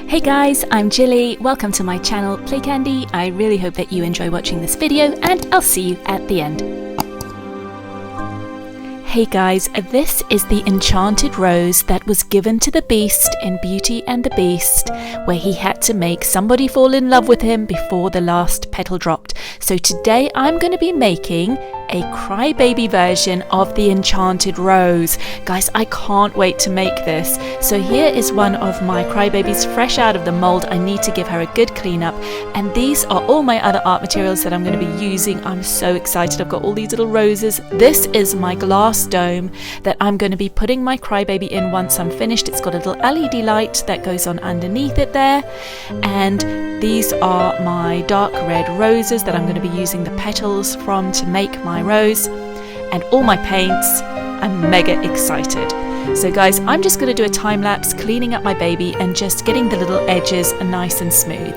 Hey guys, I'm Jilly. Welcome to my channel Play Candy. I really hope that you enjoy watching this video and I'll see you at the end. Hey guys, this is the enchanted rose that was given to the Beast in Beauty and the Beast, where he had to make somebody fall in love with him before the last petal dropped. So today I'm going to be making a crybaby version of the enchanted rose. Guys, I can't wait to make this. So here is one of my crybabies fresh out of the mold. I need to give her a good clean up, and these are all my other art materials that I'm going to be using. I'm so excited. I've got all these little roses. This is my glass dome that I'm going to be putting my crybaby in once I'm finished. It's got a little LED light that goes on underneath it there, and these are my dark red roses that I'm going to be using the petals from to make my rose, and all my paints. I'm mega excited. So guys, I'm just going to do a time lapse cleaning up my baby and just getting the little edges nice and smooth.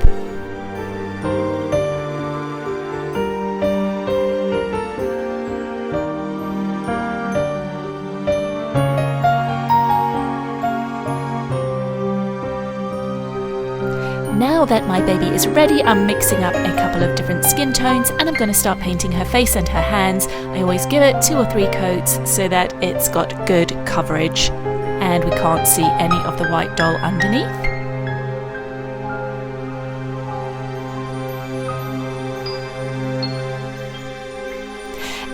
Now that my baby is ready, I'm mixing up a couple of different skin tones and I'm going to start painting her face and her hands. I always give it 2 or 3 coats so that it's got good coverage and we can't see any of the white doll underneath.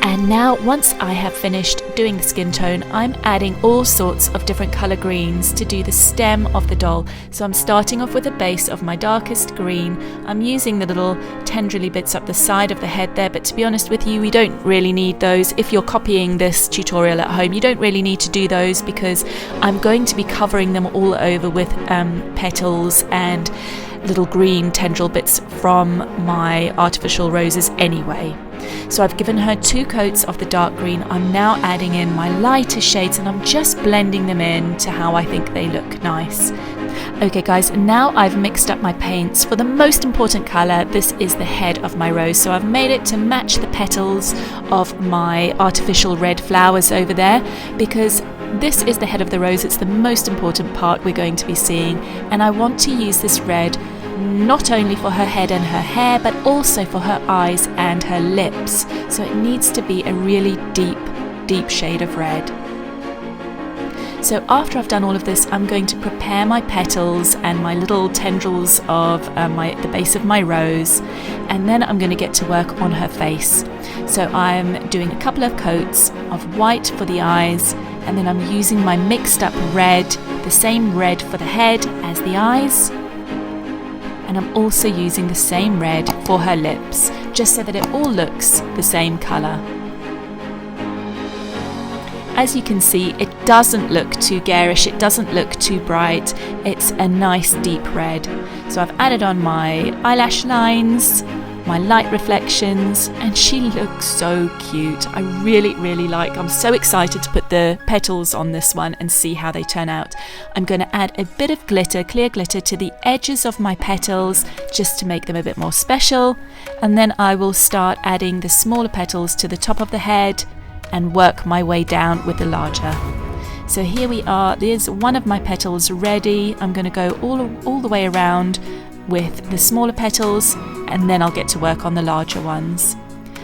And now, once I have finished doing the skin tone, I'm adding all sorts of different colour greens to do the stem of the doll. So I'm starting off with a base of my darkest green. I'm using the little tendrily bits up the side of the head there, but to be honest with you, we don't really need those. If you're copying this tutorial at home, you don't really need to do those because I'm going to be covering them all over with petals and little green tendril bits from my artificial roses anyway. So I've given her 2 coats of the dark green. I'm now adding in my lighter shades and I'm just blending them in to how I think they look nice. Okay guys, now I've mixed up my paints. For the most important colour, this is the head of my rose. So I've made it to match the petals of my artificial red flowers over there, because this is the head of the rose. It's the most important part we're going to be seeing, and I want to use this red not only for her head and her hair, but also for her eyes and her lips. So it needs to be a really deep shade of red. So after I've done all of this, I'm going to prepare my petals and my little tendrils of the base of my rose, and then I'm going to get to work on her face. So I'm doing a couple of coats of white for the eyes, and then I'm using my mixed up red, the same red for the head as the eyes. And I'm also using the same red for her lips, just so that it all looks the same colour. As you can see, it doesn't look too garish, it doesn't look too bright, it's a nice deep red. So I've added on my eyelash lines, my light reflections, and she looks so cute. I really I'm so excited to put the petals on this one and see how they turn out. I'm going to add a bit of glitter, clear glitter, to the edges of my petals just to make them a bit more special, and then I will start adding the smaller petals to the top of the head and work my way down with the larger. So here we are, there's one of my petals ready. I'm going to go all the way around with the smaller petals, and then I'll get to work on the larger ones.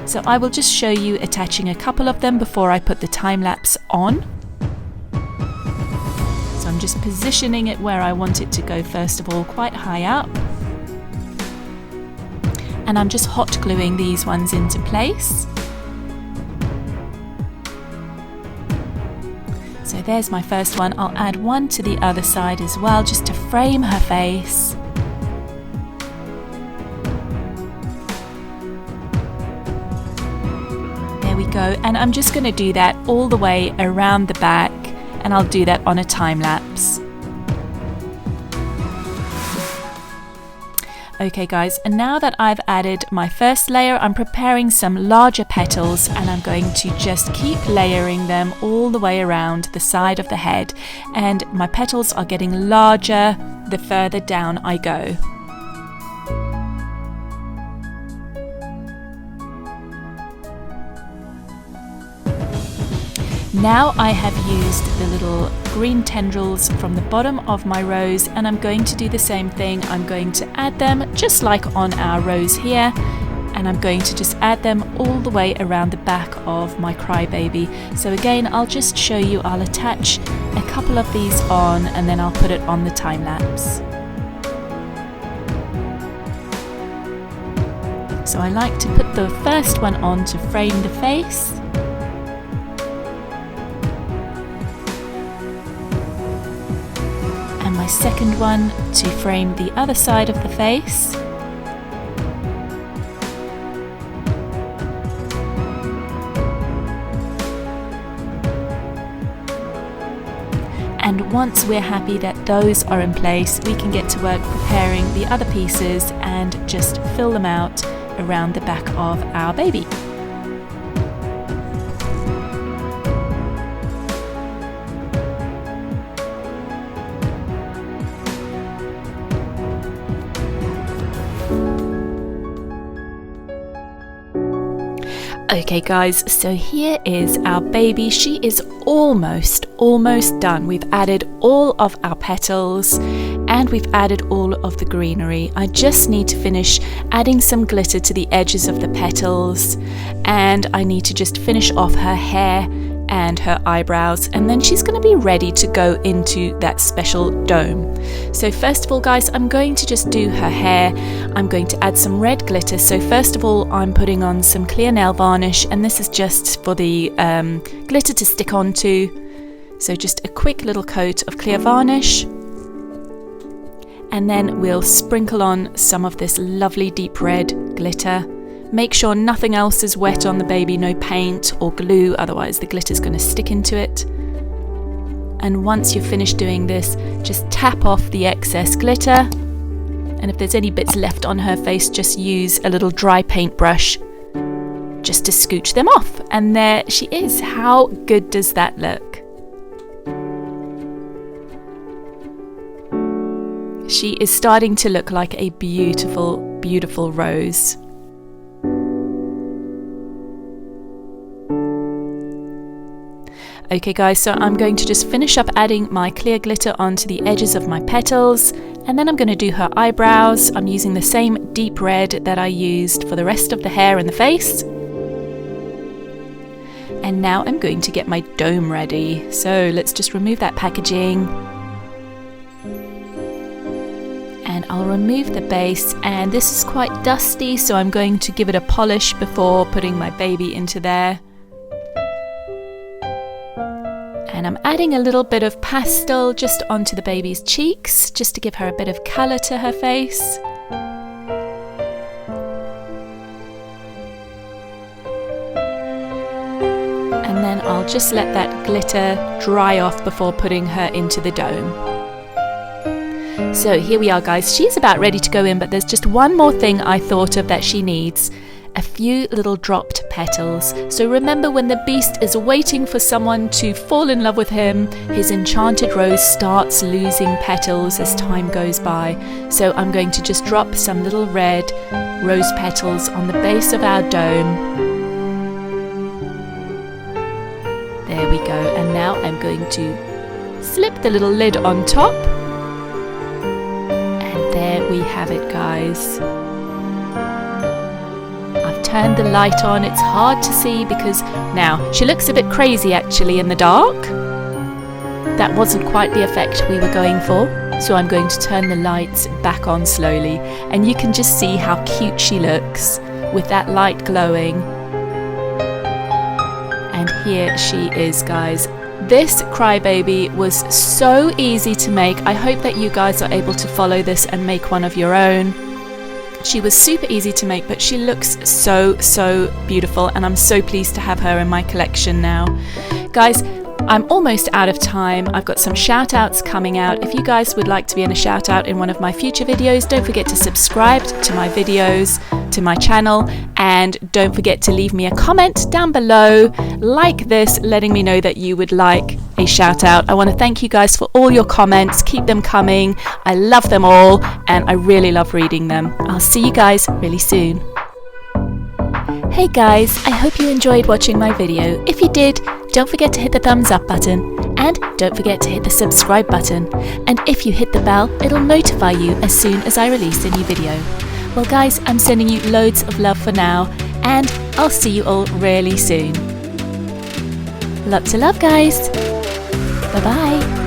So I will just show you attaching a couple of them before I put the time lapse on. So I'm just positioning it where I want it to go, first of all, quite high up. And I'm just hot gluing these ones into place. So there's my first one. I'll add one to the other side as well, just to frame her face. Go, and I'm just going to do that all the way around the back, and I'll do that on a time lapse. Okay guys, and now that I've added my first layer, I'm preparing some larger petals, and I'm going to just keep layering them all the way around the side of the head, and my petals are getting larger the further down I go. Now I have used the little green tendrils from the bottom of my rose, and I'm going to do the same thing. I'm going to add them just like on our rose here, and I'm going to just add them all the way around the back of my crybaby. So again, I'll just show you, I'll attach a couple of these on and then I'll put it on the time lapse. So I like to put the first one on to frame the face. And my second one to frame the other side of the face. And once we're happy that those are in place, we can get to work preparing the other pieces and just fill them out around the back of our baby. Okay guys, so here is our baby. She is almost done. We've added all of our petals and we've added all of the greenery. I just need to finish adding some glitter to the edges of the petals, and I need to just finish off her hair and her eyebrows, and then she's going to be ready to go into that special dome. So first of all guys, I'm going to just do her hair. I'm going to add some red glitter. So first of all, I'm putting on some clear nail varnish, and this is just for the glitter to stick onto. So just a quick little coat of clear varnish, and then we'll sprinkle on some of this lovely deep red glitter. Make sure nothing else is wet on the baby, no paint or glue, otherwise the glitter is going to stick into it. And once you're finished doing this, just tap off the excess glitter. And if there's any bits left on her face, just use a little dry paintbrush just to scooch them off. And there she is. How good does that look? She is starting to look like a beautiful, beautiful rose. Okay guys, so I'm going to just finish up adding my clear glitter onto the edges of my petals, and then I'm going to do her eyebrows. I'm using the same deep red that I used for the rest of the hair and the face. And now I'm going to get my dome ready. So let's just remove that packaging. And I'll remove the base, and this is quite dusty, so I'm going to give it a polish before putting my baby into there. And I'm adding a little bit of pastel just onto the baby's cheeks, just to give her a bit of colour to her face. And then I'll just let that glitter dry off before putting her into the dome. So here we are guys, she's about ready to go in, but there's just one more thing I thought of that she needs. A few little dropped petals. So remember, when the beast is waiting for someone to fall in love with him, his enchanted rose starts losing petals as time goes by. So I'm going to just drop some little red rose petals on the base of our dome. There we go. And now I'm going to slip the little lid on top. And there we have it guys. Turned the light on. It's hard to see because now she looks a bit crazy actually in the dark. That wasn't quite the effect we were going for, so I'm going to turn the lights back on slowly, and you can just see how cute she looks with that light glowing. And here she is guys. This crybaby was so easy to make. I hope that you guys are able to follow this and make one of your own. She was super easy to make, but she looks so beautiful, and I'm so pleased to have her in my collection now. Guys, I'm almost out of time. I've got some shout outs coming out. If you guys would like to be in a shout out in one of my future videos, don't forget to subscribe to my videos, to my channel, and don't forget to leave me a comment down below like this, letting me know that you would like a shout out. I want to thank you guys for all your comments. Keep them coming. I love them all, and I really love reading them. I'll see you guys really soon. Hey guys, I hope you enjoyed watching my video. If you did, don't forget to hit the thumbs up button. And don't forget to hit the subscribe button. And if you hit the bell, it'll notify you as soon as I release a new video. Well guys, I'm sending you loads of love for now, and I'll see you all really soon. Lots of love guys. Bye bye.